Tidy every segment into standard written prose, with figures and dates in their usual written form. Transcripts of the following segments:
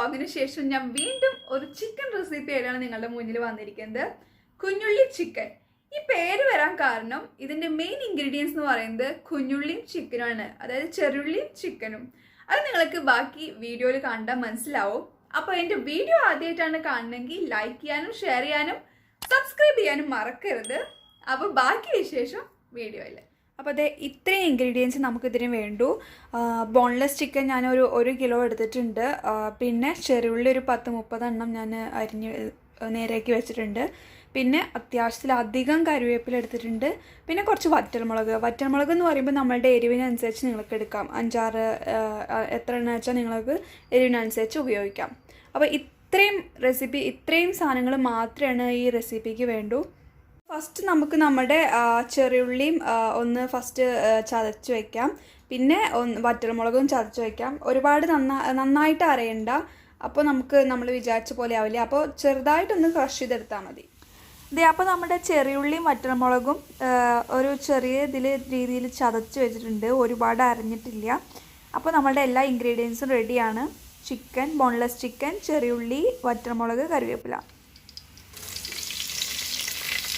വ്ളോഗിന് ശേഷം ഞാൻ വീണ്ടും ഒരു ചിക്കൻ റെസിപ്പി ആയിട്ടാണ് നിങ്ങളുടെ മുന്നിൽ വന്നിരിക്കുന്നത്. കുഞ്ഞുള്ളി ചിക്കൻ. ഈ പേര് വരാൻ കാരണം ഇതിന്റെ മെയിൻ ഇൻഗ്രീഡിയൻസ് എന്ന് പറയുന്നത് കുഞ്ഞുള്ളിയും ചിക്കനുമാണ്, അതായത് ചെറിയുള്ളിയും ചിക്കനും. അത് നിങ്ങൾക്ക് ബാക്കി വീഡിയോയിൽ കണ്ടാൽ മനസ്സിലാവും. അപ്പോൾ എൻ്റെ വീഡിയോ ആദ്യമായിട്ടാണ് കാണണമെങ്കിൽ ലൈക്ക് ചെയ്യാനും ഷെയർ ചെയ്യാനും സബ്സ്ക്രൈബ് ചെയ്യാനും മറക്കരുത്. അപ്പോൾ ബാക്കി വിശേഷം വീഡിയോയിൽ. അപ്പോൾ അതേ ഇത്രയും ഇൻഗ്രീഡിയൻസ് നമുക്കിതിന് വേണ്ടു. ബോൺലെസ് ചിക്കൻ ഞാൻ ഒരു കിലോ എടുത്തിട്ടുണ്ട്. പിന്നെ ചെറിയുള്ളി ഒരു 10-30 എണ്ണം ഞാൻ അരിഞ്ഞ് നേരെയാക്കി വെച്ചിട്ടുണ്ട്. പിന്നെ അത്യാവശ്യത്തിലധികം കറിവേപ്പില എടുത്തിട്ടുണ്ട്. പിന്നെ കുറച്ച് വറ്റൽമുളക് എന്ന് പറയുമ്പോൾ നമ്മളുടെ എരിവിനനുസരിച്ച് നിങ്ങൾക്ക് എടുക്കാം. 5-6 എത്ര എണ്ണ വെച്ചാൽ നിങ്ങൾക്ക് എരിവിനനുസരിച്ച് ഉപയോഗിക്കാം. അപ്പോൾ ഇത്രയും സാധനങ്ങൾ മാത്രമാണ് ഈ റെസിപ്പിക്ക് വേണ്ടൂ. ഫസ്റ്റ് നമുക്ക് നമ്മുടെ ചെറിയുള്ളിയും ഒന്ന് ഫസ്റ്റ് ചതച്ച് വയ്ക്കാം. പിന്നെ വറ്റൽമുളകും ചതച്ച് വയ്ക്കാം. ഒരുപാട് നന്നായിട്ട് അരയണ്ട, അപ്പോൾ നമ്മൾ വിചാരിച്ച പോലെ ആവില്ല. അപ്പോൾ ചെറുതായിട്ടൊന്ന് ക്രഷ് ചെയ്തെടുത്താൽ മതി. അപ്പോൾ നമ്മുടെ ചെറിയുള്ളിയും വറ്റൽമുളകും ഒരു ചെറിയ രീതിയിൽ ചതച്ച് വെച്ചിട്ടുണ്ട്, ഒരുപാട് അരഞ്ഞിട്ടില്ല. അപ്പോൾ നമ്മളുടെ എല്ലാ ഇൻഗ്രീഡിയൻസും റെഡിയാണ്. ചിക്കൻ, ബോൺലെസ് ചിക്കൻ, ചെറിയുള്ളി, വറ്റൽമുളക്, കറിവേപ്പില.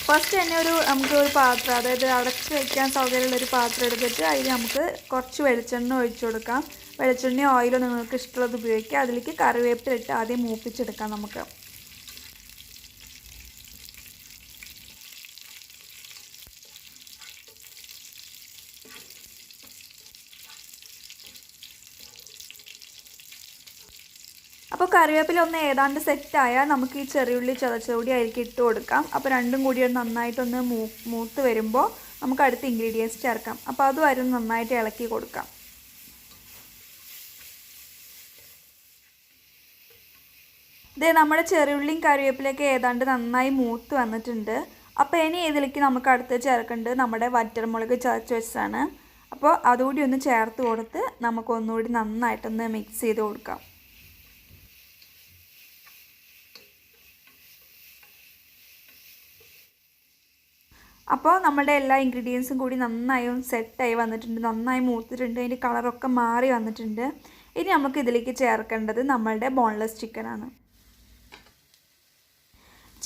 ഫസ്റ്റ് തന്നെ നമുക്ക് ഒരു പാത്രം, അതായത് അടച്ച് വയ്ക്കാൻ സൗകര്യമുള്ളൊരു പാത്രം എടുത്തിട്ട് അതിൽ നമുക്ക് കുറച്ച് വെളിച്ചെണ്ണ ഒഴിച്ചു കൊടുക്കാം. വെളിച്ചെണ്ണയോ ഓയിലോ നിങ്ങൾക്ക് ഇഷ്ടമുള്ളത് ഉപയോഗിക്കുക. അതിലേക്ക് കറിവേപ്പില ഇട്ട് ആദ്യം മൂപ്പിച്ചെടുക്കാം നമുക്ക്. അപ്പോൾ കറിവേപ്പില ഒന്ന് ഏതാണ്ട് സെറ്റായാൽ നമുക്ക് ഈ ചെറിയുള്ളി ചതച്ചുകൂടി അതിലേക്ക് ഇട്ട് കൊടുക്കാം. അപ്പോൾ രണ്ടും കൂടി നന്നായിട്ടൊന്ന് മൂത്ത് വരുമ്പോൾ നമുക്ക് അടുത്ത ഇൻഗ്രീഡിയൻസ് ചേർക്കാം. അപ്പോൾ അതും അരി നന്നായിട്ട് ഇളക്കി കൊടുക്കാം. ഇതേ നമ്മുടെ ചെറിയുള്ളിയും കറിവേപ്പിലയൊക്കെ ഏതാണ്ട് നന്നായി മൂത്ത് വന്നിട്ടുണ്ട്. അപ്പോൾ ഇനി ഇതിലേക്ക് നമുക്ക് അടുത്ത് ചേർക്കേണ്ടത് നമ്മുടെ വറ്റൽമുളക് ചതച്ച് വെച്ചതാണ്. അപ്പോൾ അതുകൂടി ഒന്ന് ചേർത്ത് കൊടുത്ത് നമുക്കൊന്നുകൂടി നന്നായിട്ടൊന്ന് മിക്സ് ചെയ്ത് കൊടുക്കാം. അപ്പോൾ നമ്മുടെ എല്ലാ ഇൻഗ്രീഡിയൻസും കൂടി നന്നായി സെറ്റായി വന്നിട്ടുണ്ട്, നന്നായി മൂത്തിട്ടുണ്ട്, അതിൻ്റെ കളറൊക്കെ മാറി വന്നിട്ടുണ്ട്. ഇനി നമുക്ക് ഇതിലേക്ക് ചേർക്കേണ്ടത് നമ്മളുടെ ബോൺലെസ് ചിക്കനാണ്.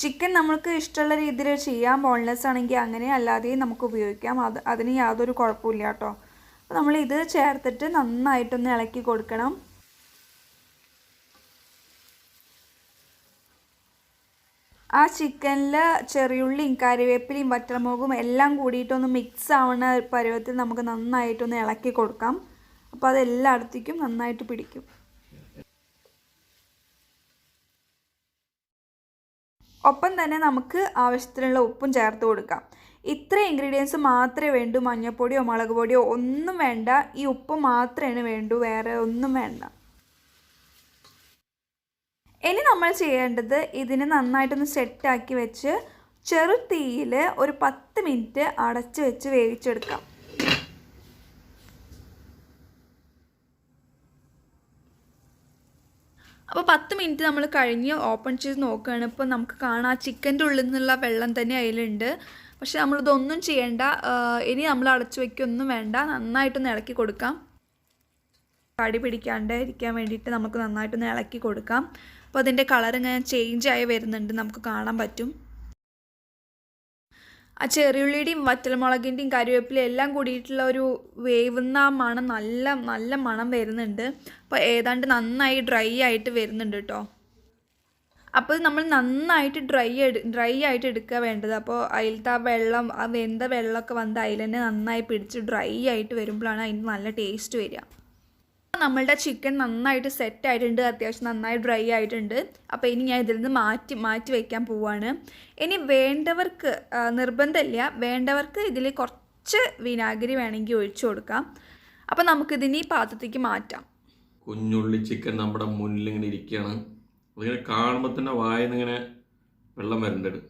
ചിക്കൻ നമുക്ക് ഇഷ്ടമുള്ള രീതിയിൽ ചെയ്യാം. ബോൺലെസ് ആണെങ്കിൽ അങ്ങനെ, അല്ലാതെയും നമുക്ക് ഉപയോഗിക്കാം. അതിന് യാതൊരു കുഴപ്പമില്ല കേട്ടോ. അപ്പോൾ നമ്മളിത് ചേർത്തിട്ട് നന്നായിട്ടൊന്ന് ഇളക്കി കൊടുക്കണം. ആ ചിക്കനിൽ ചെറിയുള്ളിയും കറിവേപ്പിലയും വറ്റൽമുളകും എല്ലാം കൂടിയിട്ടൊന്ന് മിക്സ് ആവുന്ന പരുവത്തിൽ നമുക്ക് നന്നായിട്ടൊന്ന് ഇളക്കി കൊടുക്കാം. അപ്പോൾ അതെല്ലായിടത്തേക്കും നന്നായിട്ട് പിടിക്കും. ഒപ്പം തന്നെ നമുക്ക് ആവശ്യത്തിനുള്ള ഉപ്പും ചേർത്ത് കൊടുക്കാം. ഇത്ര ഇൻഗ്രീഡിയൻസ് മാത്രമേ വേണ്ടൂ. മഞ്ഞൾപ്പൊടിയോ മുളക് പൊടിയോ ഒന്നും വേണ്ട. ഈ ഉപ്പ് മാത്രമേ വേണ്ടൂ, വേറെ ഒന്നും വേണ്ട. ഇനി നമ്മൾ ചെയ്യേണ്ടത് ഇതിനെ നന്നായിട്ടൊന്ന് സെറ്റാക്കി വെച്ച് ചെറു തീയിൽ ഒരു 10 മിനിറ്റ് അടച്ച് വെച്ച് വേവിച്ചെടുക്കാം. അപ്പോൾ 10 മിനിറ്റ് നമ്മൾ കഴിഞ്ഞ് ഓപ്പൺ ചെയ്ത് നോക്കുകയാണ്. ഇപ്പോൾ നമുക്ക് കാണാം ചിക്കൻ്റെ ഉള്ളിൽ നിന്നുള്ള വെള്ളം തന്നെ അതിലുണ്ട്. പക്ഷെ നമ്മളിതൊന്നും ചെയ്യേണ്ട. ഇനി നമ്മൾ അടച്ചു വയ്ക്കൊന്നും വേണ്ട. നന്നായിട്ടൊന്ന് ഇളക്കി കൊടുക്കാം. കടി പിടിക്കാണ്ട് ഇരിക്കാൻ വേണ്ടിയിട്ട് നമുക്ക് നന്നായിട്ടൊന്ന് ഇളക്കി കൊടുക്കാം. അപ്പോൾ അതിൻ്റെ കളർ ഇങ്ങനെ ചേഞ്ചായി വരുന്നുണ്ട്, നമുക്ക് കാണാൻ പറ്റും. ആ ചെറിയുള്ളിയുടെയും വറ്റൽമുളകിൻ്റെയും കറിവേപ്പിലയും എല്ലാം കൂടിയിട്ടുള്ള ഒരു വേവുന്ന മണം, നല്ല മണം വരുന്നുണ്ട്. അപ്പോൾ ഏതാണ്ട് നന്നായി ഡ്രൈ ആയിട്ട് വരുന്നുണ്ട് കേട്ടോ. അപ്പോൾ നമ്മൾ നന്നായിട്ട് ഡ്രൈ ആയിട്ട് എടുക്കുക വേണ്ടത്. അപ്പോൾ അതിലത്തെ ആ വെന്ത വെള്ളമൊക്കെ വന്ന് അതിൽ തന്നെ നന്നായി പിടിച്ച് ഡ്രൈ ആയിട്ട് വരുമ്പോഴാണ് അതിന് നല്ല ടേസ്റ്റ് വരിക. നമ്മളുടെ ചിക്കൻ നന്നായിട്ട് സെറ്റ് ആയിട്ടുണ്ട്, അത്യാവശ്യം നന്നായി ഡ്രൈ ആയിട്ടുണ്ട്. അപ്പോൾ ഇനി ഞാൻ ഇതിൽ നിന്ന് മാറ്റി വയ്ക്കാൻ പോവുകയാണ്. ഇനി വേണ്ടവർക്ക്, നിർബന്ധമില്ല, വേണ്ടവർക്ക് ഇതിൽ കുറച്ച് വിനാഗിരി വേണമെങ്കിൽ ഒഴിച്ചു കൊടുക്കാം. അപ്പോൾ നമുക്കിതിന് ഈ പാത്രത്തേക്ക് മാറ്റാം. കുഞ്ഞുള്ളി ചിക്കൻ നമ്മുടെ മുന്നിൽ ഇങ്ങനെ ഇരിക്കുകയാണ്. അതിങ്ങനെ കാണുമ്പോൾ തന്നെ വായന്ന് ഇങ്ങനെ വെള്ളം വരേണ്ടത്.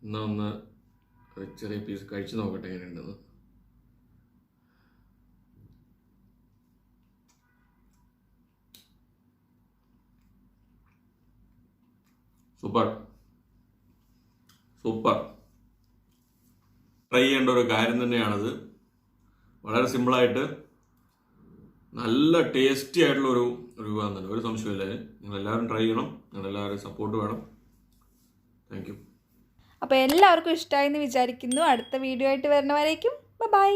എന്നാൽ ഒന്ന് ചെറിയ പീസ് കഴിച്ച് നോക്കട്ടെ എങ്ങനെയുണ്ടെന്ന്. സൂപ്പർ ട്രൈ ചെയ്യേണ്ട ഒരു കാര്യം തന്നെയാണത്. വളരെ സിമ്പിളായിട്ട് നല്ല ടേസ്റ്റി ആയിട്ടുള്ള ഒരു വിഭവം തന്നെ, ഒരു സംശയമില്ല. നിങ്ങളെല്ലാവരും ട്രൈ ചെയ്യണം, നിങ്ങളെല്ലാവരും സപ്പോർട്ട് വേണം. Thank you. അപ്പോൾ എല്ലാവർക്കും ഇഷ്ടമായി എന്ന് വിചാരിക്കുന്നു. അടുത്ത വീഡിയോ ആയിട്ട് വരുന്നവരേക്കും ബൈ.